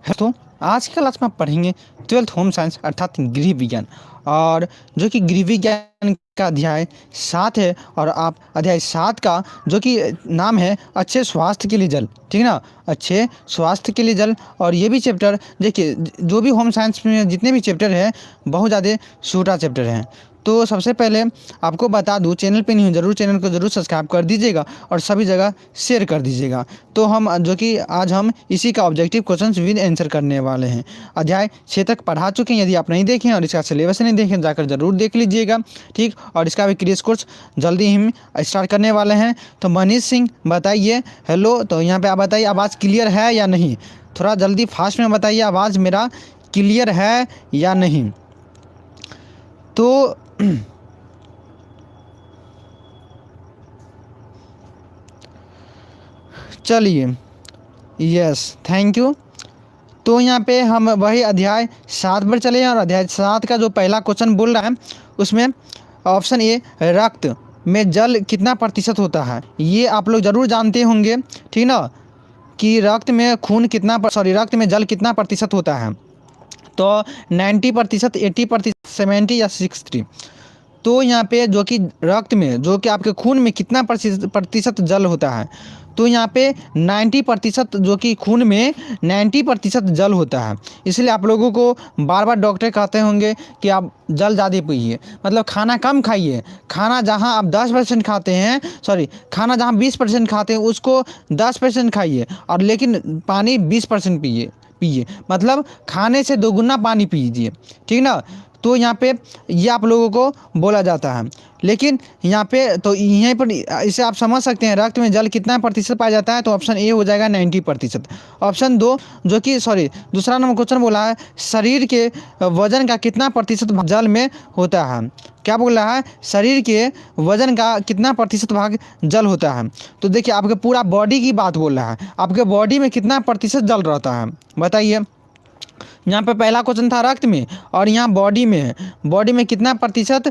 तो आज की क्लास में आप पढ़ेंगे 12th होम साइंस अर्थात गृह विज्ञान, और जो कि गृह विज्ञान का अध्याय 7 है। और आप अध्याय 7 का जो कि नाम है अच्छे स्वास्थ्य के लिए जल, ठीक है ना, अच्छे स्वास्थ्य के लिए जल। और ये भी चैप्टर देखिए, जो भी होम साइंस में जितने भी चैप्टर हैं बहुत ज़्यादा छोटा चैप्टर हैं। तो सबसे पहले आपको बता दूं, चैनल पे नहीं हो जरूर चैनल को ज़रूर सब्सक्राइब कर दीजिएगा और सभी जगह शेयर कर दीजिएगा। तो हम जो कि आज हम इसी का ऑब्जेक्टिव क्वेश्चंस विद आंसर करने वाले हैं। अध्याय 6 तक पढ़ा चुके हैं। यदि आप नहीं देखें और इसका सिलेबस नहीं देखें जाकर ज़रूर देख लीजिएगा, ठीक। और इसका भी क्रेश कोर्स जल्दी हम स्टार्ट करने वाले हैं। तो मनीष सिंह बताइए हेलो। तो यहाँ पे आप बताइए आवाज़ क्लियर है या नहीं, थोड़ा जल्दी फास्ट में बताइए आवाज़ मेरा क्लियर है या नहीं। तो चलिए, यस थैंक यू। तो यहाँ पे हम वही अध्याय 7 पर चले हैं और अध्याय 7 का जो पहला क्वेश्चन बोल रहा है उसमें ऑप्शन ए रक्त में जल कितना प्रतिशत होता है। ये आप लोग ज़रूर जानते होंगे, ठीक ना, कि रक्त में रक्त में जल कितना प्रतिशत होता है। तो 90%, 80%, 70 या 60। तो यहाँ पे जो कि रक्त में जो कि आपके खून में कितना प्रतिशत जल होता है, तो यहाँ पे 90%, जो कि खून में 90% जल होता है। इसलिए आप लोगों को बार बार डॉक्टर कहते होंगे कि आप जल ज़्यादा पीजिए, मतलब खाना कम खाइए। खाना जहाँ आप 10% खाते हैं, खाना जहाँ 20% खाते हैं उसको 10% खाइए, और लेकिन पानी 20% पिए, मतलब खाने से दोगुना पानी पीजिए, ठीक ना। तो यहाँ पे ये आप लोगों को बोला जाता है। लेकिन यहाँ पे तो यहीं पर इसे आप समझ सकते हैं, रक्त में जल कितना प्रतिशत पाया जाता है। तो ऑप्शन ए हो जाएगा 90%। ऑप्शन 2 जो कि दूसरा नंबर क्वेश्चन बोला है शरीर के वजन का कितना प्रतिशत जल में होता है। क्या बोल रहा है, शरीर के वजन का कितना प्रतिशत भाग जल होता है। तो देखिए आपके पूरा बॉडी की बात बोल रहा है, आपके बॉडी में कितना प्रतिशत जल रहता है बताइए। यहाँ पे पहला क्वेश्चन था रक्त में, और यहाँ बॉडी में है, बॉडी में कितना प्रतिशत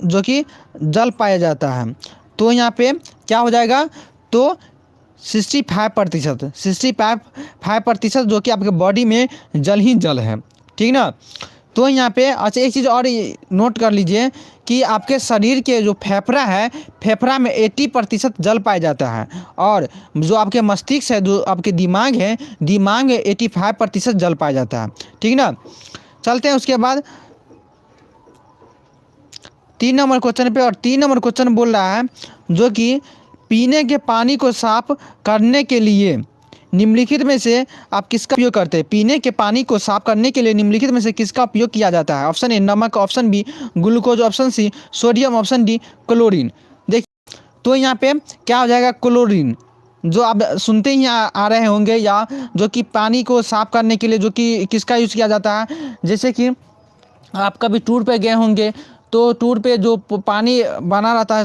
जो कि जल पाया जाता है। तो यहाँ पे क्या हो जाएगा, तो 65%, 65% जो कि आपके बॉडी में जल ही जल है, ठीक ना। तो यहाँ पे अच्छा एक चीज़ और नोट कर लीजिए कि आपके शरीर के जो फेफड़ा है, फेफड़ा में 80% जल पाया जाता है, और जो आपके मस्तिष्क है, जो आपके दिमाग है, दिमाग में 85% जल पाया जाता है, ठीक ना। चलते हैं उसके बाद 3 नंबर क्वेश्चन पे। और 3 नंबर क्वेश्चन बोल रहा है जो कि पीने के पानी को साफ करने के लिए निम्नलिखित में से आप किसका उपयोग करते हैं। पीने के पानी को साफ करने के लिए निम्नलिखित में से किसका उपयोग किया जाता है। ऑप्शन ए नमक, option B glucose, option C sodium, option D chlorine. देखिए तो यहाँ पे क्या हो जाएगा, क्लोरीन, जो आप सुनते ही आ रहे होंगे, या जो कि पानी को साफ करने के लिए जो कि किसका यूज़ किया जाता है। जैसे कि आप कभी टूर पे गए होंगे, तो टूर पे जो पानी बना रहता है,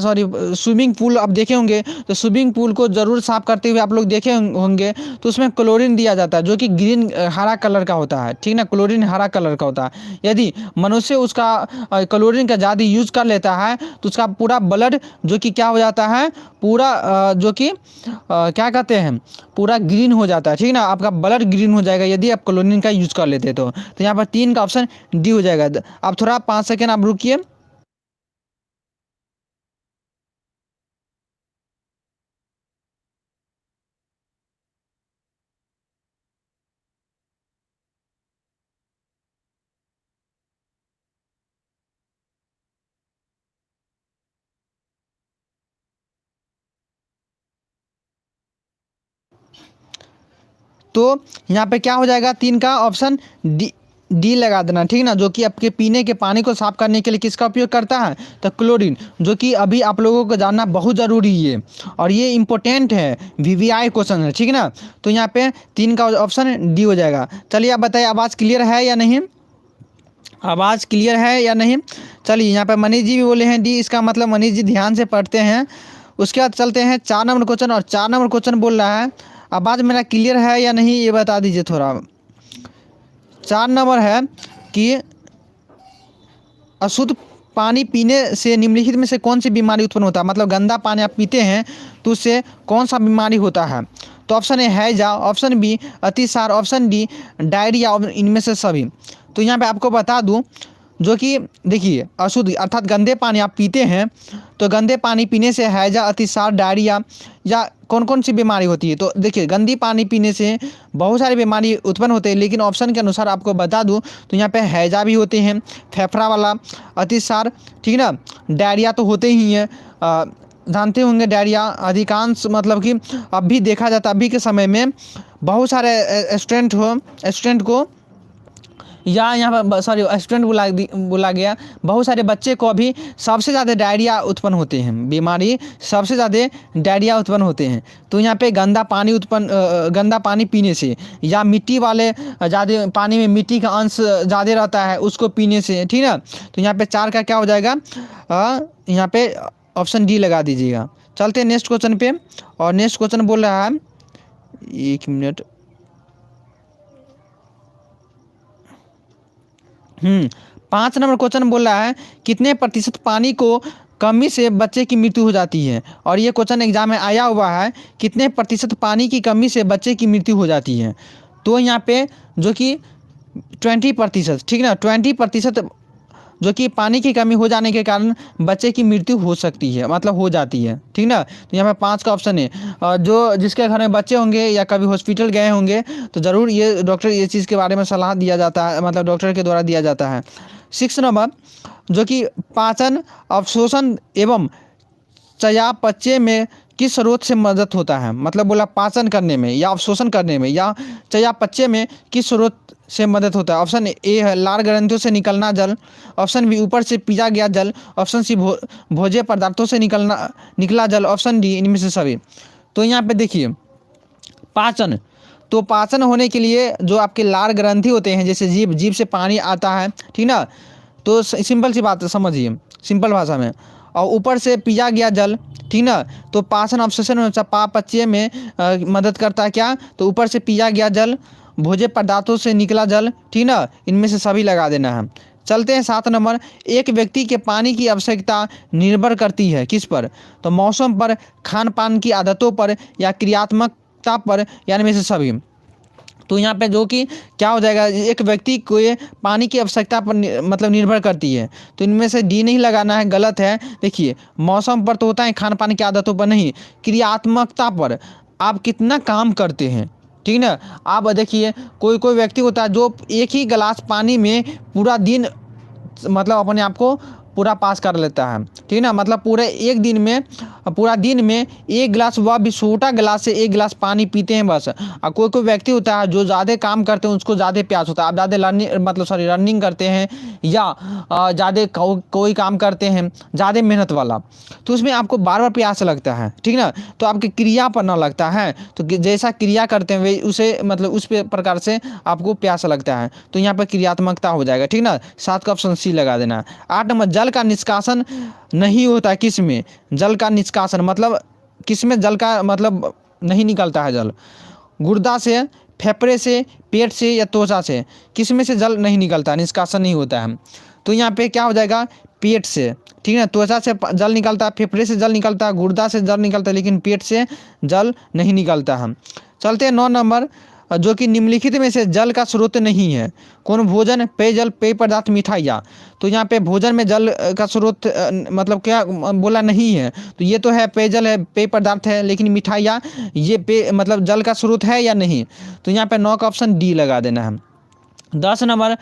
स्विमिंग पूल आप देखे होंगे, तो स्विमिंग पूल को ज़रूर साफ करते हुए आप लोग देखे होंगे, तो उसमें क्लोरीन दिया जाता है जो कि ग्रीन हरा कलर का होता है, ठीक ना। क्लोरीन हरा कलर का होता है। यदि मनुष्य उसका क्लोरीन का ज़्यादा यूज़ कर लेता है तो उसका पूरा ब्लड जो कि क्या हो जाता है, पूरा जो कि क्या कहते हैं, पूरा ग्रीन हो जाता है, ठीक ना। आपका ब्लड ग्रीन हो जाएगा यदि आप क्लोरीन का यूज़ कर लेते तो यहाँ पर 3 का ऑप्शन डी हो जाएगा। आप थोड़ा 5 सेकेंड आप रुकिए। तो यहाँ पे क्या हो जाएगा, 3 का ऑप्शन डी लगा देना, ठीक ना। जो कि आपके पीने के पानी को साफ करने के लिए किसका उपयोग करता है, तो क्लोरीन, जो कि अभी आप लोगों को जानना बहुत ज़रूरी है और ये इंपॉर्टेंट है, वीवीआई क्वेश्चन है, ठीक ना। तो यहाँ पे 3 का ऑप्शन डी हो जाएगा। चलिए आप बताइए आवाज़ क्लियर है या नहीं, आवाज़ क्लियर है या नहीं। चलिए यहाँ पे मनीष जी भी बोले हैं डी, इसका मतलब मनीष जी ध्यान से पढ़ते हैं। उसके बाद चलते हैं 4 नंबर क्वेश्चन। और 4 नंबर क्वेश्चन बोल रहा है आवाज़ मेरा क्लियर है या नहीं ये बता दीजिए थोड़ा। 4 नंबर है कि अशुद्ध पानी पीने से निम्नलिखित में से कौन सी बीमारी उत्पन्न होता है, मतलब गंदा पानी आप पीते हैं तो उससे कौन सा बीमारी होता है। तो ऑप्शन ए हैजा, ऑप्शन बी अतिसार, ऑप्शन डी डायरिया, इनमें से सभी। तो यहाँ पे आपको बता दूं, जो कि देखिए अशुद्ध अर्थात गंदे पानी आप पीते हैं, तो गंदे पानी पीने से हैजा, अतिसार, डायरिया या कौन कौन सी बीमारी होती है। तो देखिए गंदी पानी पीने से बहुत सारी बीमारी उत्पन्न होते हैं, लेकिन ऑप्शन के अनुसार आपको बता दूं तो यहाँ पे हैजा भी होते हैं, फेफड़ा वाला, अतिसार, ठीक है ना, डायरिया तो होते ही हैं। जानते होंगे डायरिया अधिकांश मतलब कि अब भी देखा जाता है, अभी के समय में बहुत सारे स्टूडेंट को या यहाँ पर सॉरी स्टूडेंट बोला गया, बहुत सारे बच्चे को अभी सबसे ज़्यादा डायरिया उत्पन्न होते हैं, बीमारी सबसे ज़्यादा डायरिया उत्पन्न होते हैं। तो यहाँ पे गंदा पानी पीने से या मिट्टी वाले ज़्यादा पानी में मिट्टी का अंश ज़्यादा रहता है उसको पीने से, ठीक है। तो यहाँ पे 4 का क्या हो जाएगा, यहाँ पे ऑप्शन डी लगा दीजिएगा। चलते हैं नेक्स्ट क्वेश्चन पे, और नेक्स्ट क्वेश्चन बोल रहा है, 1 मिनट, 5 नंबर क्वेश्चन बोल रहा है कितने प्रतिशत पानी को कमी से बच्चे की मृत्यु हो जाती है। और ये क्वेश्चन एग्जाम में आया हुआ है, कितने प्रतिशत पानी की कमी से बच्चे की मृत्यु हो जाती है। तो यहाँ पे जो कि 20%, ठीक है ना, 20% जो कि पानी की कमी हो जाने के कारण बच्चे की मृत्यु हो सकती है, मतलब हो जाती है, ठीक ना। तो यहाँ पे 5 का ऑप्शन है। और जो जिसके घर में बच्चे होंगे या कभी हॉस्पिटल गए होंगे तो ज़रूर ये डॉक्टर ये चीज़ के बारे में सलाह दिया जाता है, मतलब डॉक्टर के द्वारा दिया जाता है। 6 नंबर, जो कि पाचन, अवशोषण एवं चयापचय में किस स्रोत से मदद होता है, मतलब बोला पाचन करने में या अवशोषण करने में या चयापचय में किस स्रोत से मदद होता है। ऑप्शन ए है लार ग्रंथियों से निकलना जल, ऑप्शन बी ऊपर से पिया गया जल, ऑप्शन सी भोज्य पदार्थों से निकला जल, ऑप्शन डी इनमें से सभी। तो यहाँ पे देखिए पाचन, तो पाचन होने के लिए जो आपके लार ग्रंथि होते हैं, जैसे जीभ से पानी आता है, ठीक ना। तो सिंपल सी बात समझिए, सिंपल भाषा में, और ऊपर से पिया गया जल, ठीक ना। तो पाचन अवशोषण में चयापचय में मदद करता है क्या, तो ऊपर से पिया गया जल, भोज्य पदार्थों से निकला जल, ठीक ना, इनमें से सभी लगा देना है। चलते हैं 7 नंबर, एक व्यक्ति के पानी की आवश्यकता निर्भर करती है किस पर, तो मौसम पर, खान पान की आदतों पर या क्रियात्मकता पर, या इनमें से सभी। तो यहाँ पे जो कि क्या हो जाएगा, एक व्यक्ति को ये पानी की आवश्यकता पर मतलब निर्भर करती है, तो इनमें से डी नहीं लगाना है, गलत है। देखिए मौसम पर तो होता है, खान पान की आदतों पर नहीं, क्रियात्मकता पर, आप कितना काम करते हैं, ठीक ना। आप देखिए कोई व्यक्ति होता है जो एक ही गिलास पानी में पूरा दिन मतलब अपने आप को पूरा पास कर लेता है, ठीक ना, मतलब पूरे एक दिन में पूरा दिन में एक गिलास, वह भी छोटा गिलास से एक गिलास पानी पीते हैं बस। और कोई व्यक्ति होता है जो ज़्यादा काम करते हैं उसको ज़्यादा प्यास होता है, आप ज़्यादा रनिंग करते हैं या ज़्यादा कोई काम करते हैं ज़्यादा मेहनत वाला, तो उसमें आपको बार बार प्यास लगता है, ठीक ना। तो आपकी क्रिया पर ना लगता है, तो जैसा क्रिया करते हैं वे उसे मतलब उस प्रकार से आपको प्यास लगता है। तो यहाँ पर क्रियात्मकता हो जाएगा, ठीक ना। 7 का ऑप्शन सी लगा देना। 8 नंबर, जल का निष्कासन नहीं होता किस में, जल का निष्कासन मतलब किस में जल का मतलब नहीं निकलता है जल, गुर्दा से, फेफड़े से, पेट से या त्वचा से, किस में से जल नहीं निकलता, निष्कासन नहीं होता है। तो यहाँ पे क्या हो जाएगा, पेट से, ठीक है, त्वचा से जल निकलता है, फेफड़े से जल निकलता है, गुर्दा से जल निकलता है, लेकिन पेट से जल नहीं निकलता है। चलते हैं 9 नंबर, जो कि निम्नलिखित में से जल का स्रोत नहीं है, कौन, भोजन, पेयजल, पेय पदार्थ, मिठाइयाँ। तो यहाँ पे भोजन में जल का स्रोत मतलब क्या बोला नहीं है, तो ये तो है पेयजल है, पेय पदार्थ है, लेकिन मिठाइयाँ ये पेय मतलब जल का स्रोत है या नहीं। तो यहाँ पे 9 का ऑप्शन डी लगा देना है। 10 नंबर,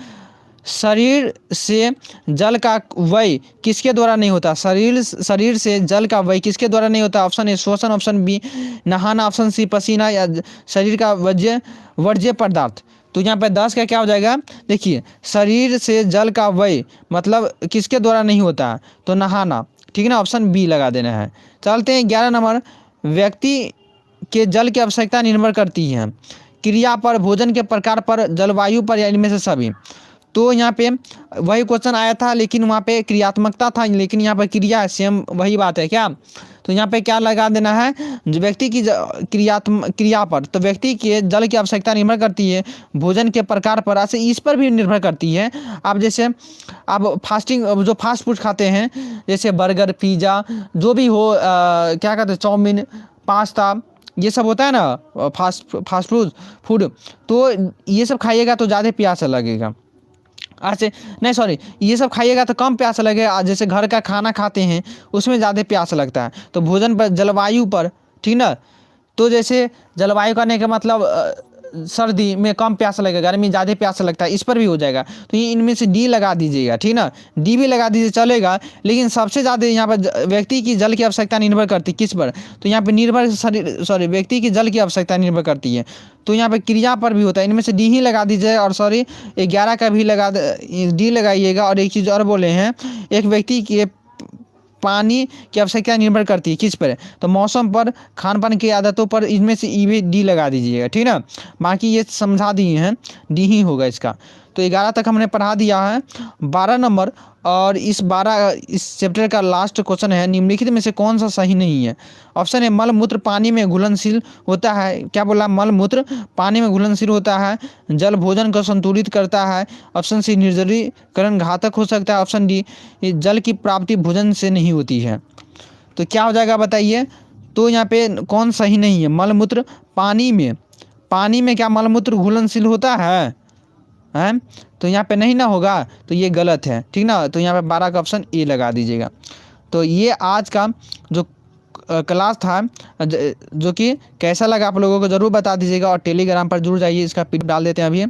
शरीर से जल का व्यय किसके द्वारा नहीं होता, शरीर से जल का व्यय किसके द्वारा नहीं होता। ऑप्शन ए श्वसन, ऑप्शन बी नहाना, ऑप्शन सी पसीना, या शरीर का वर्ज्य पदार्थ। तो यहाँ पे 10 का क्या हो जाएगा, देखिए शरीर से जल का व्यय मतलब किसके द्वारा नहीं होता, तो नहाना, ठीक है ना, ऑप्शन बी लगा देना है। चलते हैं 11 नंबर, व्यक्ति के जल की आवश्यकता निर्भर करती है क्रिया पर, भोजन के प्रकार पर, जलवायु पर, या इनमें से सभी। तो यहाँ पे वही क्वेश्चन आया था, लेकिन वहाँ पे क्रियात्मकता था, लेकिन यहाँ पर क्रिया, सेम वही बात है क्या। तो यहाँ पे क्या लगा देना है, व्यक्ति की क्रिया पर, तो व्यक्ति के जल की आवश्यकता निर्भर करती है भोजन के प्रकार पर, ऐसे इस पर भी निर्भर करती है। आप जैसे आप जो फास्ट फूड खाते हैं, जैसे बर्गर, पिज़्ज़ा, जो भी हो क्या कहते हैं, चाउमीन, पास्ता, ये सब होता है ना फास्ट फास्ट फूड फूड, तो ये सब खाइएगा तो ज़्यादा प्यास लगेगा। ऐसे नहीं, सॉरी, ये सब खाइएगा तो कम प्यास लगेगा। जैसे घर का खाना खाते हैं उसमें ज़्यादा प्यास लगता है। तो भोजन पर, जलवायु पर, ठीक ना। तो जैसे जलवायु करने का मतलब सर्दी में कम प्यास लगेगा, गर्मी ज़्यादा प्यास लगता है, इस पर भी हो जाएगा। तो ये इनमें से डी लगा दीजिएगा, ठीक ना। डी भी लगा दीजिए चलेगा, लेकिन सबसे ज़्यादा यहाँ पर व्यक्ति की जल की आवश्यकता निर्भर करती है किस पर, तो यहाँ पे निर्भर शरीर, सॉरी, व्यक्ति की जल की आवश्यकता निर्भर करती है। तो यहाँ पे क्रिया पर भी होता है, इनमें से डी ही लगा दीजिए। और सॉरी, 11 का भी डी लगाइएगा। और एक चीज़ और बोले हैं, एक व्यक्ति की पानी की आवश्यकता निर्भर करती है किस पर, तो मौसम पर, खान पान की आदतों पर, इनमें से ई भी डी लगा दीजिएगा, ठीक ना। बाकी ये समझा दिए हैं, डी ही होगा इसका। तो 11 तक हमने पढ़ा दिया है। 12 नंबर, और इस चैप्टर का लास्ट क्वेश्चन है, निम्नलिखित में से कौन सा सही नहीं है। ऑप्शन है मल मूत्र पानी में घुलनशील होता है। क्या बोला? मल मूत्र पानी में घुलनशील होता है। जल भोजन को संतुलित करता है। ऑप्शन सी निर्जलीकरण घातक हो सकता है। ऑप्शन डी जल की प्राप्ति भोजन से नहीं होती है। तो क्या हो जाएगा बताइए? तो यहाँ पे कौन सही नहीं है? मल मूत्र पानी में क्या मल मूत्र घुलनशील होता है? हैं? तो यहाँ पे नहीं ना होगा, तो ये गलत है, ठीक ना। तो यहाँ पे 12 का ऑप्शन ए लगा दीजिएगा। तो ये आज का जो क्लास था, जो कि कैसा लगा आप लोगों को ज़रूर बता दीजिएगा। और टेलीग्राम पर जरूर जाइए, इसका PDF डाल देते हैं अभी।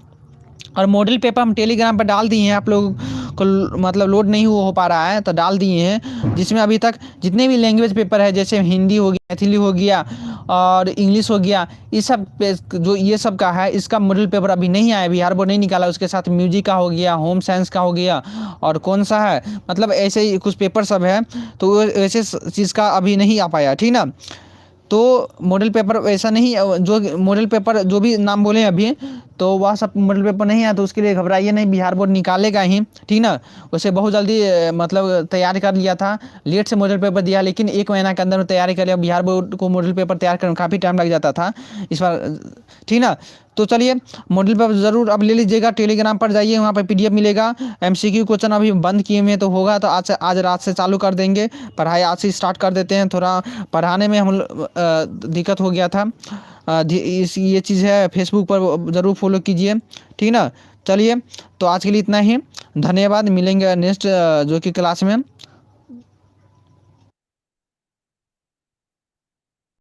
और मॉडल पेपर हम टेलीग्राम पर डाल दिए हैं, आप लोगों को मतलब लोड नहीं हो पा रहा है तो डाल दिए हैं, जिसमें अभी तक जितने भी लैंग्वेज पेपर है, जैसे हिंदी हो गया, मैथिली हो गया और इंग्लिश हो गया, इस सब पे जो ये सब का है, इसका मॉडल पेपर अभी नहीं आया, बिहार बोर्ड नहीं निकाला। उसके साथ म्यूजिक का हो गया, होम साइंस का हो गया, और कौन सा है, मतलब ऐसे ही कुछ पेपर सब है, तो ऐसे चीज़ का अभी नहीं आ पाया, ठीक ना। तो मॉडल पेपर ऐसा नहीं, जो मॉडल पेपर जो भी नाम बोले अभी, तो वह सब मॉडल पेपर नहीं है, तो उसके लिए घबराइए नहीं, बिहार बोर्ड निकालेगा ही, ठीक ना। उसे बहुत जल्दी मतलब तैयार कर लिया था, लेट से मॉडल पेपर दिया, लेकिन 1 महीना के अंदर में तैयारी कर लिया। बिहार बोर्ड को मॉडल पेपर तैयार करने में काफ़ी टाइम लग जाता था इस बार, ठीक ना। तो चलिए, मॉडल पेपर ज़रूर अब ले लीजिएगा, टेलीग्राम पर जाइए, वहाँ पर PDF मिलेगा। MCQ क्वेश्चन अभी बंद किए हुए तो होगा, तो आज रात से चालू कर देंगे पढ़ाई, आज से स्टार्ट कर देते हैं। थोड़ा पढ़ाने में हम दिक्कत हो गया था, ये चीज़ है। फेसबुक पर ज़रूर फॉलो कीजिए, ठीक ना। चलिए, तो आज के लिए इतना ही, धन्यवाद। मिलेंगे नेक्स्ट जो कि क्लास में।